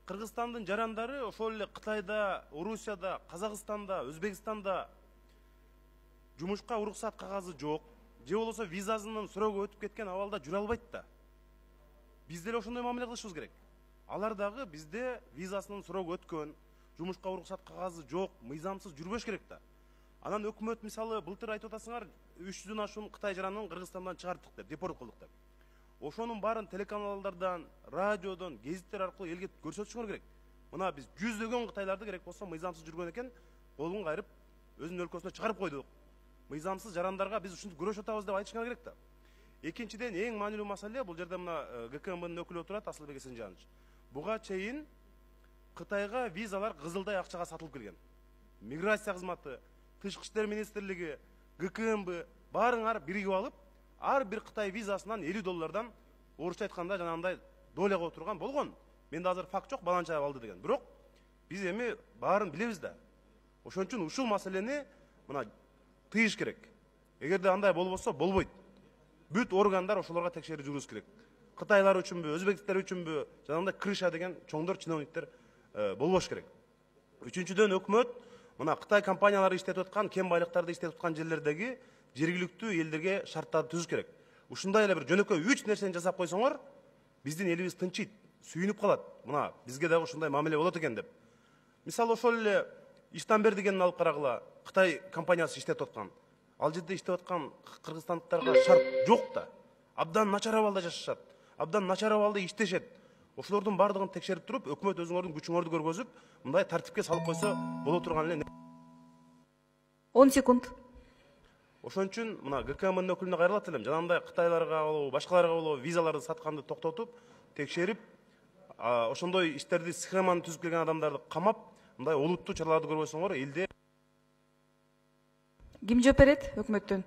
Кыргызстандын жарандары ошол эле Кытайда, Орусияда, Казакстанда, Өзбекстанда жумушка уруксат кагазы жок, же болбосо визасынын суроого өтүп кеткен абалда жүрө албайт да. Биз деле ошондой мамиле кылышыбыз керек. Алар дагы бизде визасынын суроого өткөн, жумушка уруксат кагазы жок, мыйзамсыз жүрбөш керек да. Анан өкмөт мисалы былтыр айтып атасыңар 300дөн ашуун Кытай жаранын Кыргызстандан чыгардык деп, депорт кылдык деп. Ошонун баарын телеканалдардан, радиодон, гезиттер аркылуу элге көрсөтүшүңөр керек. Мына биз жүздөгөн кытайларды керек болсо мыйзамсыз жүргөн экен, колун кайрып өзүнүн өлкөсүнө чыгарып койдук. Мыйзамсыз жарандарга биз ушинтип күрөшүп атабыз деп айтышыңар керек да. Экинчиден эң маанилүү маселе, бул жерде мына ГКМБнын өкүлү отурат, Асылбек Эсенжанович. Буга чейин Кытайга визалар кызылдай акчага сатылып келген. Миграция кызматы, Тышкы иштер министрлиги, ГКМБ баарыңар биригип алып, ар бир Кытай визасынан $50 орусча айтканда жанагындай доляга отурган болгон. Менде азыр факт жок, баланча алды деген. Бирок биз эми баарын билебиз да. Ошон үчүн ушул маселени мына тыйыш керек. Эгерде андай болбосо болбойт. Бүт органдар ошолорго текшерип жүрүш керек. Кытайлар үчүнбү, өзбектер үчүнбү, жанагындай крыша деген чоңдор чиновниктер болбош керек. Үчүнчүдөн өкмөт мына Кытай компаниялары иштетип аткан, кен байлыктарды иштетип аткан жерлердеги жергиликтүү элдерге шарттарды түзүш керек. Ушундай эле бир жөнөкөй 3 нерсени жасап койсоңор, биздин элибиз тынчыйт, сүйүнүп калат. Мына бизге дагы ушундай мамиле болот экен деп. Мисалы ошол эле Иштанбер дегенин алып карагыла, Кытай компаниясы иштетип аткан. Ал жерде иштеп аткан кыргызстандыктарга шарт жок да. Абдан начар абалда жашашат, абдан начар абалда иштешет. Ошолордун бардыгын текшерип туруп, өкмөт өзүңөрдүн күчүңөрдү көргөзүп, мындай тартипке салып койсо боло турган эле. 10 секунд. Ошон үчүн мына ГКМнын өкүлүнө кайрылат элем. Жанагындай Кытайларга болобу, башкаларга болобу визаларды сатканды токтотуп, текшерип, ошондой иштерди схеманы түзүп келген адамдарды камап, мындай олуттуу чараларды көрбөсөңөр элде. Ким жооп берет өкмөттөн?